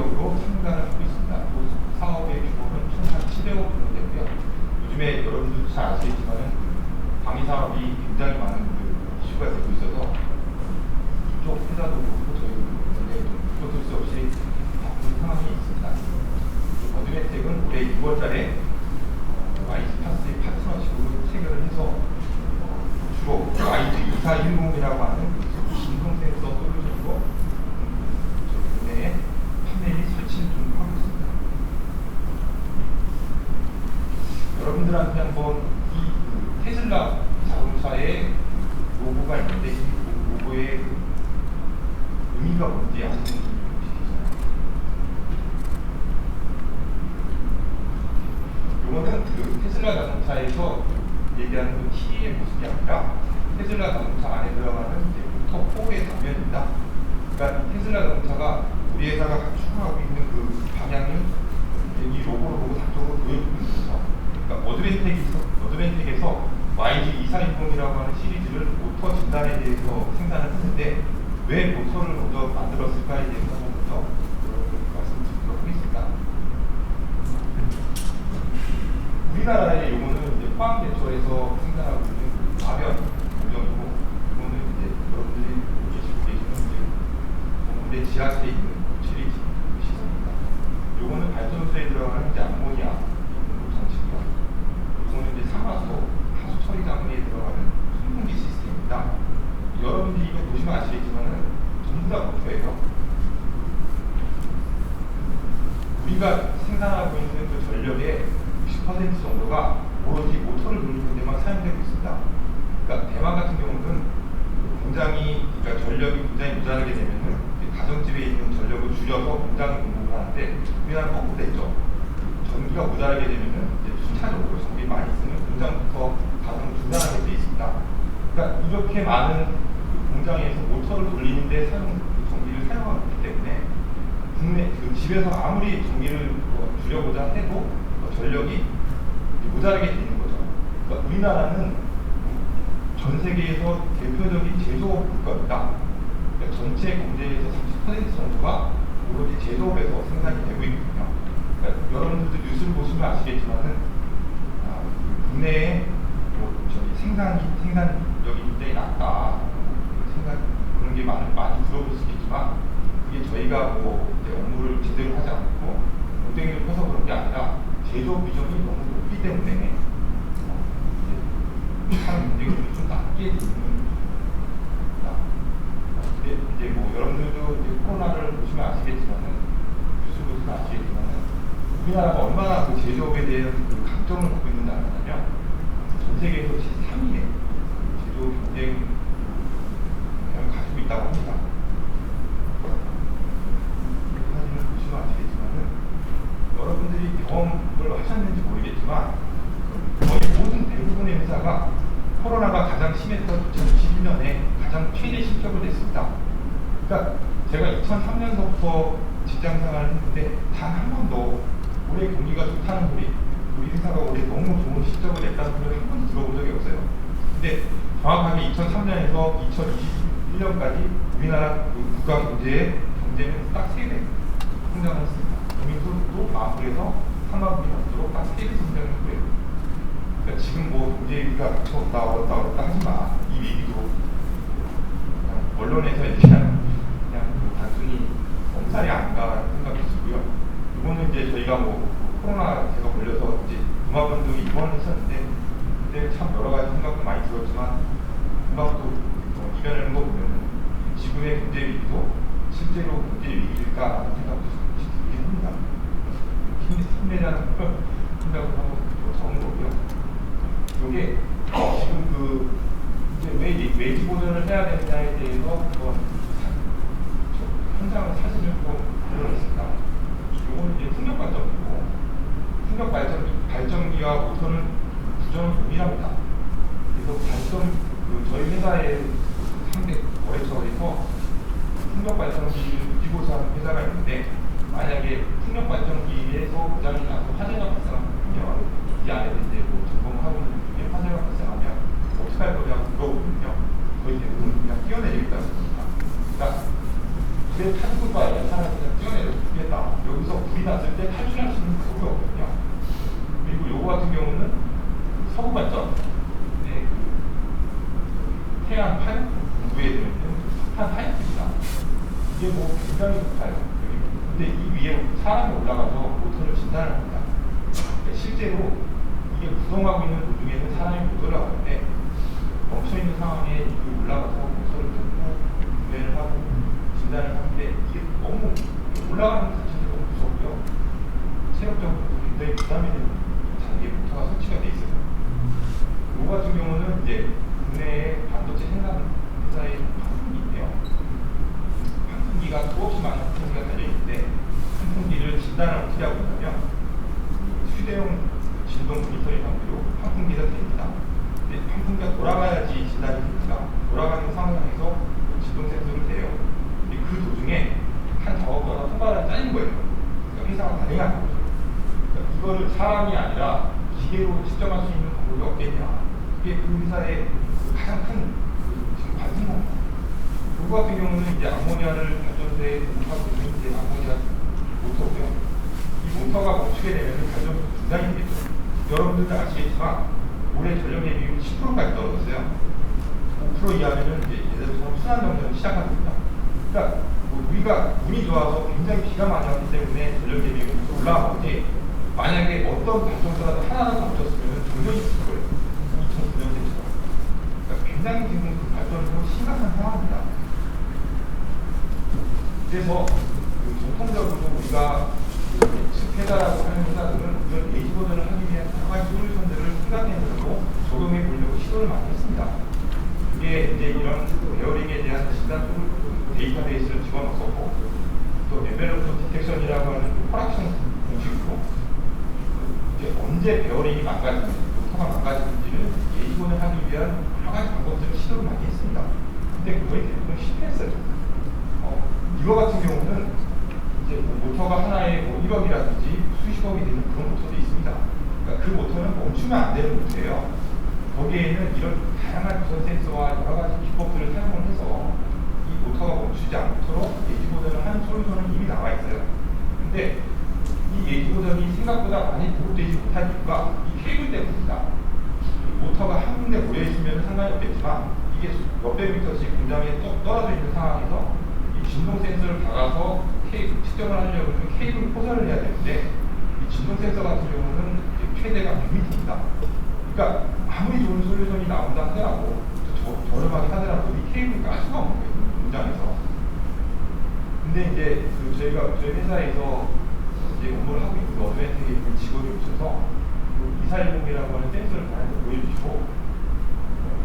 장기적으로 생산을 하고 있습니다. 그 사업의 규모는 총 한 700억 정도 되고요. 요즘에 여러분들도 잘 아시겠지만은 방위 사업이 굉장히 많은 이슈가 되고 있어서 이쪽 회사도 그렇고 저희도 굉장히 좀 어쩔 수 없이 바쁜 상황이 있습니다. 어드벤텍은 올해 6월달에 YG파스의 파트너십으로 체결을 해서 주로 YG2410이라고 하는 진동 센서 솔루션으로 국내에 판매 및 설치를 좀 하고 있습니다. 여러분들한테 한번 이 테슬라 자동차의 로고가 있는데 이 로고의 의미가 뭔지 아시는 분이 계시나요? 이거는 그 테슬라 자동차에서 얘기하는 그 키의 모습이 아니라 테슬라 자동차 안에 들어가는 모터 코어의 장면입니다. 그러니까 이 테슬라 자동차가 우리 회사가 추구하고 있는 그 방향을 이 로고를 보고 단적으로 보여주고 있어서, 그러니까 어드벤텍에서 YG2410이라고 하는 시리즈를 모터 진단에 대해서 생산을 했는데 왜 모터를 먼저 만들었을까에 대해서 먼저 말씀드리도록 하겠습니다. 우리나라의 요거는 이제 포항제철에서 생산하고 있는 가변 공정이고, 이거는 이제 여러분들이 보시고 계시는 이제 동문대 지하체에 있는 시설입니다. 요거는 발전소에 들어가는 이제 암모니아 장치고요. 요거는 이제 상하수 하수 처리장에 들어가는 송풍기 시스템입니다. 여러분들이 이거 보시면 아시겠지만은 전부 다 모터예요. 우리가 생산하고 있는 그 전력의 60% 정도가 오로지 모터를 돌리는 데만 사용되고 있습니다. 그러니까 대만 같은 경우는 공장이, 그러니까 전력이 굉장히 모자라게 되면은 가정집에 있는 전력을 줄여서 공장에 공급을 하는데, 우리나라는 거꾸로 됐죠. 전기가 모자라게 되면은 이제 순차적으로 전기 많이 쓰는 공장부터 가동을 중단하게 돼 있습니다. 그러니까 이렇게 많은 공장에서 모터를 돌리는데 전기를 사용하기 때문에 국내 그 집에서 아무리 전기를 줄여보자 해도 전력이 모자라게 되는 거죠. 그러니까 우리나라는 전 세계에서 대표적인 제조업 국가입니다. 그러니까 전체 경제에서 30% 정도가 오로지 제조업에서 생산이 되고 있거든요. 그러니까 여러분들도 뉴스를 보시면 아시겠지만은 국내에 생산력이 굉장히 낮다, 그런 게 많이 들어볼 수 있겠지만, 이게 저희가 이제 업무를 제대로 하지 않고 엉덩이를 펴서 그런 게 아니라 제조업 비중이 너무 높기 때문에 하는 문제가 좀 낮게 되는. 근데 이제 여러분들도 이제 코로나를 보시면 아시겠지만은, 뉴스 보시면 아시겠지만은, 우리나라가 얼마나 그 제조업에 대한 그 강점을 갖고 있는지 아냐면, 전 세계에서 제3위의 제조업 경쟁을 가지고 있다고 합니다. 사진을 보시면 아시겠지만은, 여러분들이 경험을 하셨는지 모르겠지만 거의 모든 대부분의 회사가 코로나가 가장 심했던 2021년에 가장 최대 실적을 냈습니다. 그러니까 제가 2003년서부터 직장 생활을 했는데 단 한 번도 올해 경기가 좋다는 소리, 우리 회사가 올해 너무 좋은 실적을 냈다는 소리를 한 번도 들어본 적이 없어요. 근데 정확하게 2003년에서 2021년까지 우리나라 국가 경제는 딱 3배 성장을 했습니다. 국민소득도 마무리해서 3만 분이 넘도록 딱 3배 성장을 했고요. 그러니까 지금 경제 위기가 어렵다 하지만 이 위기도 그냥 언론에서 얘기하는 그냥 단순히 엄살이 아닌가라는 생각이 들고요. 이거는 이제 저희가 코로나 제가 걸려서 이제 종합병동에 입원을 했었는데, 그때 참 여러 가지 생각도 많이 들었지만, 음악도 이겨내는 거 보면은 지금의 경제 위기도 실제로 경제 위기일까라는 생각도 들긴 합니다. 힘내자는 생각을 한번 적은 거고요. 이게 지금 이제 왜 외지 보존을 해야 되느냐에 대해서 현장 사진을 좀 보여드렸습니다. 이거는 이제 풍력 발전기고, 풍력 발전기와 모터는 구조는 동일합니다. 그래서 저희 회사의 상대 거래처에서 풍력 발전기를 유지보수하는 회사가 있는데, 만약에 풍력 발전기에서 고장이 나서 화재가 발생 여기서 불이 났을 때 탈출할 수 있는 구석이 없거든요. 그리고 요거 같은 경우는 서부 발전, 네, 태양 파이프 부부에 들어있는 석탄 파이프입니다. 이게 뭐 굉장히 높아요. 근데 이 위에 사람이 올라가서 모터를 진단을 합니다. 실제로 이게 구동하고 있는 도중에는 사람이 못 올라가는데 멈춰 있는 상황에 올라가서 모터를 끊고 구매를 하고 진단을 하는데 이게 너무 올라가는 것 자체가 너무 무섭고요. 체력적으로 굉장히 부담이 되는 자리에 모터가 설치가 돼 있어요. 이 같은 경우는 이제 국내에 반도체 생산 회사의 환풍기인데요. 환풍기가 수없이 많은 환풍기가 달려 있는데 환풍기를 진단을 어떻게 하고 있냐면 휴대용 진동 모니터링 장비로 환풍기가 됩니다. 근데 환풍기가 돌아가야지 진단이 됩니다. 돌아가는 상황에서 진동 센서를 대요. 근데 그 도중에 한 작업자가 통과를 짜는 거예요. 그러니까 회사가 단행한 거죠. 그러니까 이거를 사람이 아니라 기계로 측정할 수 있는 방법이 없겠냐. 이게 그 회사의 가장 큰 지금 관심사입니다. 이거 같은 경우는 이제 아모니아를 발전소에 공급하고 있는 이제 아모니아 모터고요. 이 모터가 멈추게 되면 발전소 중단이 되겠죠. 여러분들도 아시겠지만 올해 전력 대비율이 10%까지 떨어졌어요. 5% 이하면은 이제 예전처럼 순환정전을 시작합니다. 그러니까 뭐 우리가 운이 좋아서 굉장히 비가 많이 왔기 때문에 전력 대비율이 올라가는데 만약에 어떤 발전소라도 하나라도 멈췄으면 정전이 있을 거예요. 2009년대처럼. 그러니까 굉장히 지금 그 발전소 심각한 상황입니다. 그래서 그 전통적으로 우리가 회사라고 하는 회사들은 이런 에이지 버전을 하기 위한 여러 가지 솔루션들을 생각해내고 적용해 보려고 시도를 많이 했습니다. 이게 이제 이런 베어링에 대한 진단 데이터베이스를 집어넣었고 또 에벨로프 디텍션이라고 하는 포락션 공식으로 이제 언제 베어링이 망가지는지, 모터가 망가지는지를 에이지 버전을 하기 위한 여러 가지 방법들을 시도를 많이 했습니다. 근데 그거에 대부분 실패했어요. 이거 같은 경우는 이제 뭐 모터가 하나에 뭐 1억이라든지 수십억이 되는 그런 모터도 있습니다. 그러니까 그 모터는 멈추면 안 되는 모터예요. 거기에는 이런 다양한 부선 센서와 여러 가지 기법들을 사용을 해서 이 모터가 멈추지 않도록 예지 보전을 하는 솔루션은 이미 나와 있어요. 근데 이 예지 보전이 생각보다 많이 보급되지 못한 이유가 이 케이블 때문입니다. 모터가 한 군데 모여 있으면 상관이 없겠지만 이게 몇백 미터씩 공장에 떨어져 있는 상황에서 이 진동 센서를 박아서 측정을 하려면 케이블 포설을 해야 되는데 이 진동 센서 같은 경우는 최대가 100m입니다. 그러니까 아무리 좋은 솔루션이 나온다 하더라도 저렴하게 하더라도 이 케이블을 깔 수가 없는 거예요. 공장에서. 근데 이제 저희 회사에서 이제 업무를 하고 있는 어드밴텍에 있는 직원이 오셔서 2410이라고 하는 센서를 하나씩 보여주시고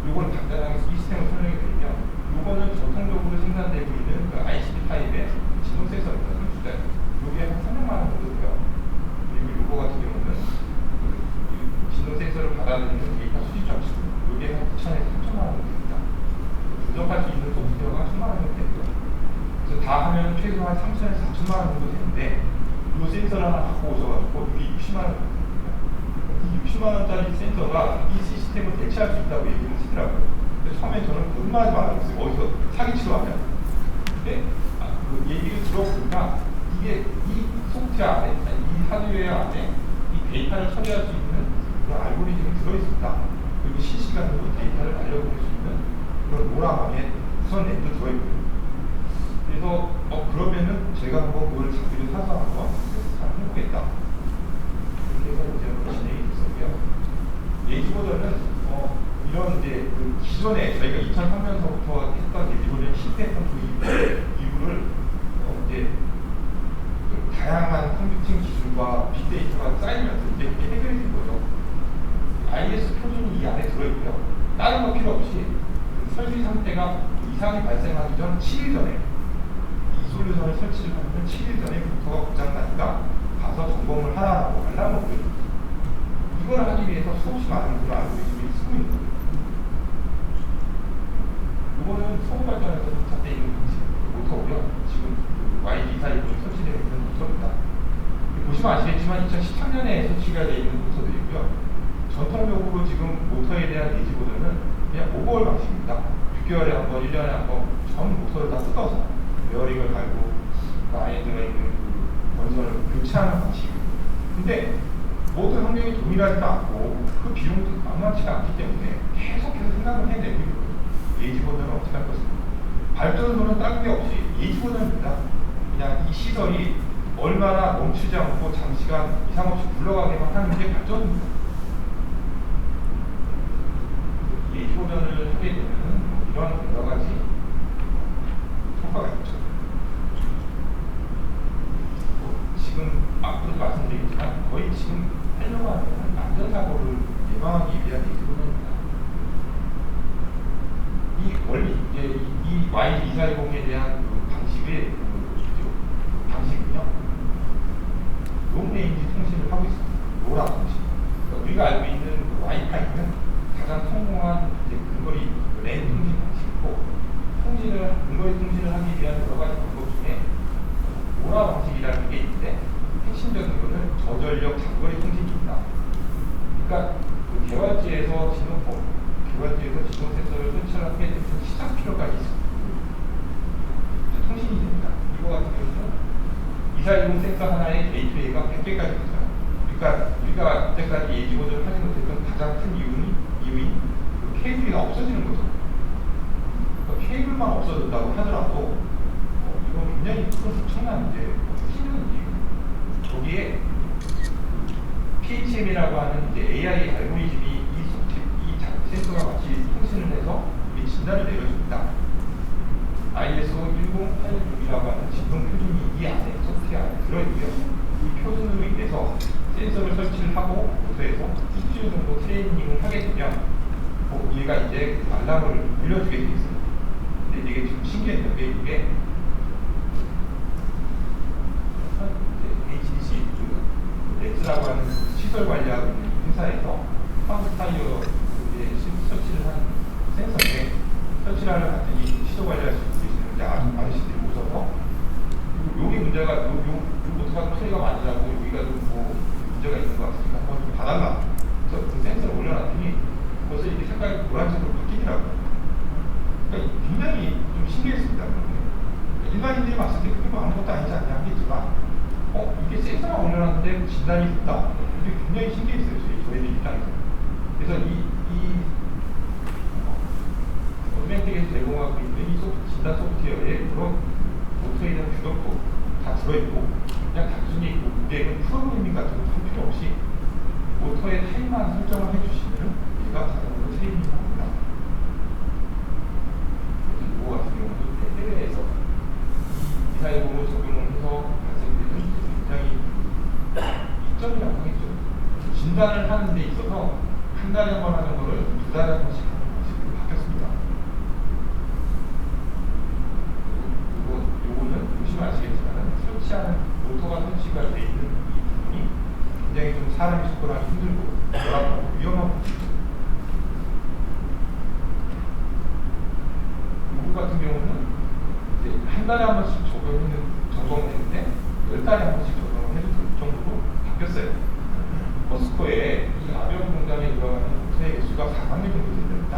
이걸 간단하게 시스템을 설명해 드리면 이거는 전통적으로 생산되고 있는 그 ICP 타입의 진동 센서입니다. 이게 한 300만 원 정도 돼요. 그리고 이거 같은 경우는 그 진동 센서를 받아들이는 데이터 수집 장치고 이게 한 9천에서 3천만 원 정도 됩니다. 분석할 수 있는 소프트웨어가 1천만 원 정도 되고요. 그래서 다 하면 최소 한 3천에서 4천만 원 정도 되는데 이 센서를 하나 갖고 오셔가지고 이게 60만 원. 이 60만 원짜리 센서가 이 시스템을 대체할 수 있다고 얘기를 하시더라고요. 근데 처음에 저는 거짓말하지 말아줬어요. 어디서 사기치러 하면. 근데 그 얘기를 들어보니까 이게 이 소프트웨어 안에, 이 하드웨어 안에 이 데이터를 처리할 수 있는 그런 알고리즘이 들어있습니다. 그리고 실시간으로 데이터를 날려보낼 수 있는 그런 노라방에 우선 램도 들어있고요. 그래서 그러면은 제가 한번 그걸 장비를 사서 한번 해보겠다. 이렇게 해서 이제 진행이 됐었고요. 예지 버전은 이런 이제 그 기존에 저희가 2003년서부터 했던 예지 버전이 실패했던 그 이유를 이제 그 다양한 컴퓨팅 기술과 빅데이터가 쌓이면서 이제 해결이 된 거죠. IS 표준이 이 안에 들어있고요. 다른 거 필요 없이 그 설비 상태가 이상이 발생하기 전 7일 전에 이 솔루션을 설치를 하면 7일 전에 모터가 고장나니까 가서 점검을 하라고 알람을 보여줍니다. 이걸 하기 위해서 수없이 많은 그런 알고리즘이 쓰고 있는 거예요. 이거는 서울 발전에서 탑재되어 있는 모터고요. 지금 YD241에 설치되어 있는 모터입니다. 보시면 아시겠지만 2013년에 설치가 되어 있는 모터들이고요. 전통적으로 지금 모터에 대한 예지 보전은 그냥 오버홀 방식입니다. 6개월에 한 번, 1년에 한 번 전 모터를 다 뜯어서 베어링을 갈고 그 안에 들어있는 그 건선을 좋지 않은 방식이에요. 근데 모든 환경이 동일하지도 않고 그 비용도 만만치가 않기 때문에 계속해서 생각을 해내고 있거든요. 예지 보전은 어떻게 할 것인가. 발전소는 다른 게 없이 예지 보전입니다. 그냥 이 시설이 얼마나 멈추지 않고 장시간 이상 없이 굴러가게만 하는 게 발전입니다. 예지 보전을 하게 되면 이런 여러 가지 효과가 있죠. 지금 앞으로 말씀드리겠지만 거의 지금 하려고 하는 안전사고를 예방하기 위한 예지 보전입니다. 이 원리 이제 이 Y2410에 대한 그 방식의 방식은요, 롱레인지 통신을 하고 있습니다. 로라 통신. 그러니까 우리가 알고 있는 그 와이파이는 가장 성공한 이제 근거리 랜 통신 방식이고, 근거리 통신을 하기 위한 여러 가지 방법 중에 로라 방식이라는 게 있는데, 핵심적인 것은 저전력 장거리 통신입니다. 그러니까 그 개발지에서 지금 센서를 설치를 하게 되면 시작 필요까지 있습니다. 통신이 됩니다. 이거 같은 경우는 2410 센서 하나의 게이트웨이가 100개까지 있어요. 그러니까 우리가 이때까지 예지 보전을 하지 못했던 가장 큰 이유인 그 케이블이 없어지는 거죠. 그러니까 케이블만 없어졌다고 하더라도 이건 굉장히 큰 엄청난 문제예요. 거기에 PHM이라고 하는 이제 AI 알고리즘이 이 센서가 같이 통신을 해서 진단을 내려줍니다. ISO 10866이라고 하는 진동 표준이 이 안에 소프트웨어 안에 들어있고요. 이 표준으로 인해서 센서를 설치를 하고 모터에서 일주일 정도 트레이닝을 하게 되면 얘가 이제 알람을 울려주게 되어 있습니다. 근데 이게 지금 신기한 게 이게 HDC 렉스라고 하는 시설 관리하고 있는 회사에서 한국 타이어 설치를 하는 센서인데, 설치를 하려 갔더니 시설 관리할 수 있는 아저씨들이 오셔서 여기 문제가 요 모터가 소리가 많이 나고 여기가 좀 뭐 문제가 있는 것 같으니까 한번 좀 봐달라. 그래서 그 센서를 올려놨더니 벌써 이게 색깔이 노란색으로 바뀌더라고요. 그러니까 굉장히 좀 신기했습니다. 일반인들이 봤을 때 그게 뭐 아무것도 아니지 않냐 하겠지만 이게 센서만 올려놨는데 진단이 됐다. 이게 굉장히 신기했어요. 저희들 입장에서. 그래서 오토매틱에서 제공하고 있는 이 진단 소프트웨어에 그런 모터에 대한 규격도 다 들어있고, 그냥 단순히 무게는 프로그래밍 같은 거 할 필요 없이 모터의 타입만 설정을 해주시면 얘가 자동으로 트레이닝을 합니다. 그래서 이거 같은 경우는 해외에서 이 2410을 적용을 해서 발생되는 굉장히 이점이라고 하겠죠. 진단을 하는 데 있어서 한 달에 한 번 하는 거를 두 달에 한 번씩 하는 방식으로 바뀌었습니다. 요거는 보시면 아시겠지만 설치하는 모터가 설치가 되어 있는 이 부분이 굉장히 좀 사람이 접근하기 힘들고 열악하고 위험한 부분입니다. 요거 같은 경우는 이제 한 달에 한 번씩 점검했는데 10달에 한 번씩 적용을 해도 될 정도로 바뀌었어요. 머스코에 이 아변 공장에 들어가는 모터의 개수가 4만 개 정도 됩니다.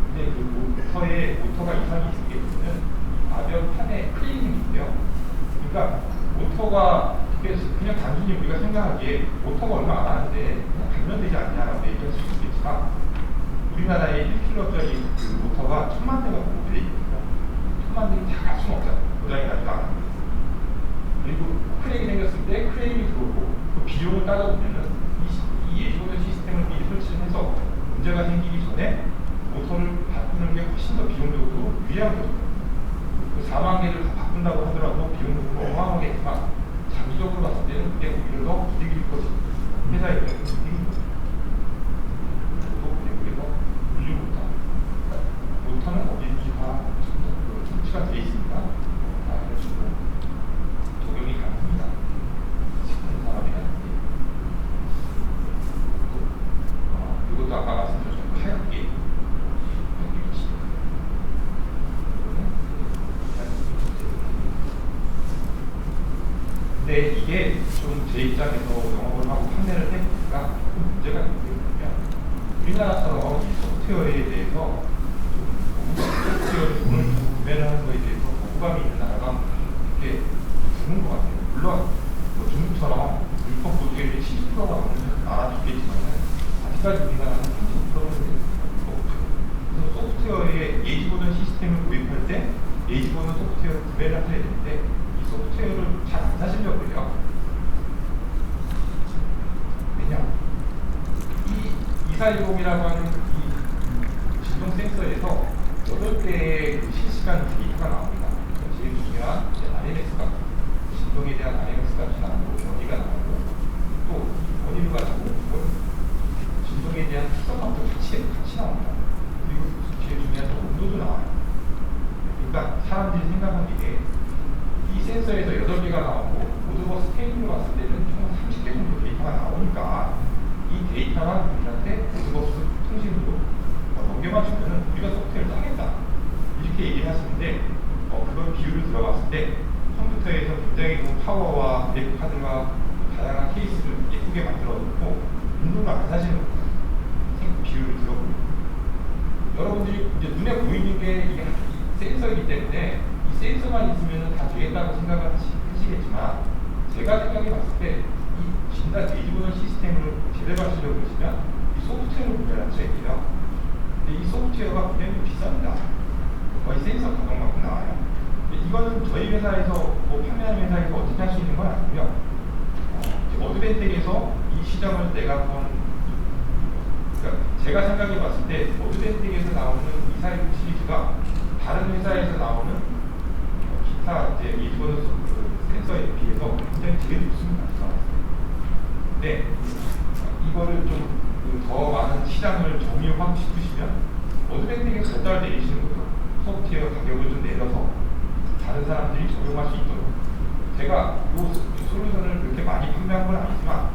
근데 그 모터가 이상이 있게 되면 아변판에 클리닝이 있고요. 그러니까 모터가 그냥 단순히 우리가 생각하기에 모터가 얼마 안 하는데 그냥 달면 되지 않냐라고 얘기할 수 있겠지만, 우리나라에 1kg짜리 그 모터가 1000만 대가 보급되어 있거든요. 1000만 대를 다 갈 수는 없잖아요. 고장이 나지도 않아요. 그리고 크레인이 생겼을 때 크레인이 들어오고 그 비용을 따져보면은 이 예지 보전 시스템을 미리 설치를 해서 문제가 생기기 전에 모터를 바꾸는 게 훨씬 더 비용적으로 유리한 거죠. 그 4만 개를 다 바꾼다고 하더라도 비용적으로 어마어마하겠지만 장기적으로 봤을 때는 그게 오히려 더 이득일 것이죠. 회사 입장에서 이득인 거죠. 그래서 물류 모터. 모터는 어디든지 다 설치가 되어 있습니다. 다 이런 식으로 적용이 가능합니다. 식품 산업이라는 게. 이것도 아까 말씀드렸던 하얗게 여기 위치. 근데 이게 좀 제 입장에서 영업을 하고 판매를 해보니까 문제가 있는 게 뭐냐면, 우리나라처럼 이 소프트웨어에 대해서 소프트웨어를 돈을 구매를 하는 거에 대해서 거부감이 있는 나라가 이렇게 드문 것 같아요. 물론 뭐 중국 미국처럼 불법 보조개의 70%가 넘는 나라도 있겠지만 아직까지 우리나라는 30%는 그래서 소프트웨어에 예지 보던 시스템을 도입할 때 예지 보던 소프트웨어를 구매를 하셔야 되는데 이 소프트웨어를 잘 안 사시려고 해요. 왜냐? 이 2410이라고 하는 이 진동 센서에서 8개의 그 실시간 데이터가 나옵니다. 제일 중요한 RMS 값, 진동에 대한 RMS 값이 나오고 원리가 나오고 또 원리가 나오고 진동에 대한 특성값도 같이 나옵니다. 그리고 제일 중요한 온도도 나와요. 그러니까 사람들이 생각하기에 이 센서에서 8개가 나오고 모드버스 테이블로 봤을 때는 총 30개 정도 데이터가 나오니까 이 데이터만 우리한테 모드버스 통신으로 넘겨맞추면 우리가 소프트웨어를 짜겠다 이렇게 얘기를 하시는데 그런 비율을 들어봤을 때 컴퓨터에서 굉장히 좋은 파워와 그래픽 카드와 다양한 케이스를 예쁘게 만들어 놓고 운동을 안 하시는 거예요. 비율을 들어보면 여러분들이 이제 눈에 보이는 게 이게 센서이기 때문에 이 센서만 있으면 다 되겠다고 생각을 하시겠지만 제가 생각해 봤을 때 이 진단 예지보던 시스템을 제대로 하시려고 그러시면 이 소프트웨어를 구매를 하셔야 돼요. 근데 이 소프트웨어가 굉장히 비쌉니다. 거의 센서 가격만큼 나와요. 이거는 저희 회사에서 판매하는 회사에서 어떻게 할 수 있는 건 아니고요. 어드벤텍에서 이 시장을 내가 한번 그러니까 제가 생각해 봤을 때 어드벤텍에서 나오는 2410 시리즈가 다른 회사에서 나오는 기타 이제 예지보던 센서에 비해서 굉장히 제일 좋습니다. 근데 이거를 좀 더 많은 시장을 점유하고 싶으시면 어드벤텍에 갖다 내리시는 거죠. 소프트웨어 가격을 좀 내려서 다른 사람들이 적용할 수 있도록 제가 이 솔루션을 그렇게 많이 판매한 건 아니지만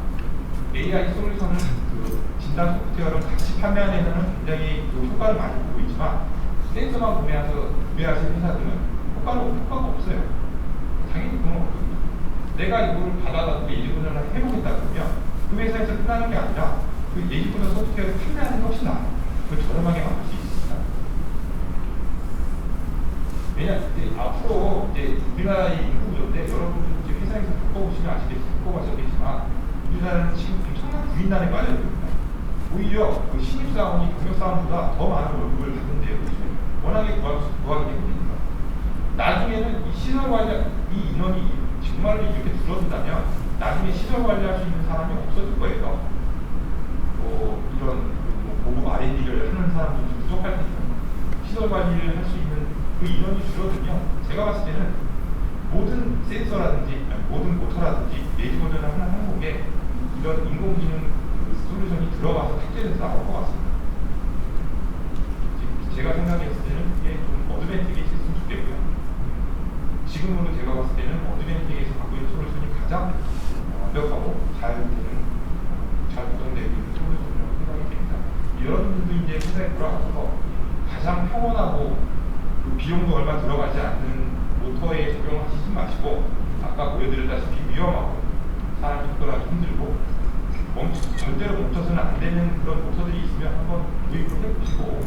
AI 솔루션을 그 진단 소프트웨어를 같이 판매하는 데는 굉장히 그 효과를 많이 보고 있지만 센서만 구매하시는 회사들은 효과가 없어요. 당연히 그런 없거든요. 내가 이거를 받아가지고 예지보전을 해보겠다 그러면 그 회사에서 끝나는 게 아니라 그 예지보전 소프트웨어를 판매하는 게 훨씬 나아요. 그걸 저렴하게 만들 수 있습니다. 왜냐, 앞으로 이제 우리나라의 인구 구조인데 여러분들 이제 회사에서 겪어보시면 겪어보셨겠지만 우리나라는 지금 엄청난 구인난에 빠져 있습니다. 오히려 그 신입사원이 경력사원보다 더 많은 월급을 받는데요. 워낙에 구하기 때문입니다. 나중에는 이 시설 관리, 이 인원이 정말로 이렇게 줄어든다면 나중에 시설 관리할 수 있는 사람이 없어질 거예요. 이런 고급 R&D를 하는 사람들이 부족할 테니까 시설 관리를 할 수 있는 그 인원이 줄어들면 제가 봤을 때는 모든 센서라든지 모든 모터라든지 예지보전을 하는 항목에 이런 인공지능 솔루션이 들어가서 탑재돼서 나올 것 같습니다. 제가 생각했을 때는 이게 좀 어드밴틱이 있었으면 좋겠고요. 지금으로 제가 봤을 때는 어드밴틱에서 갖고 있는 솔루션이 가장 완벽하고 잘 구성되어 있는 솔루션이라고 생각이 됩니다. 여러분들도 이제 회사에 돌아가셔서 가장 평온하고 그 비용도 얼마 들어가지 않는 모터에 적용하시지 마시고 아까 보여드렸다시피 위험하고 사람이 속도하기 힘들고 절대로 멈춰서는 안 되는 그런 모터들이 있으면 한번 도입을 해보시고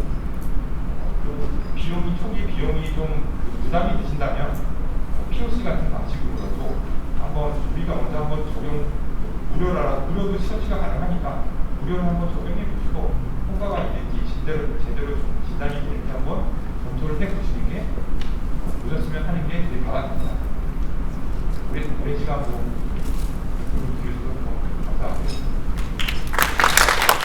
비용이 초기 비용이 좀 부담이 되신다면 POC 같은 방식으로라도 한번 우리가 먼저 한번 무료도 설치가 가능하니까 무료로 한번 적용해 보시고 효과가 있는지 제대로 진단이 되는지 한번 검토를 해 보시는 게 보셨으면 하는 게 제 바람입니다. 우리 시간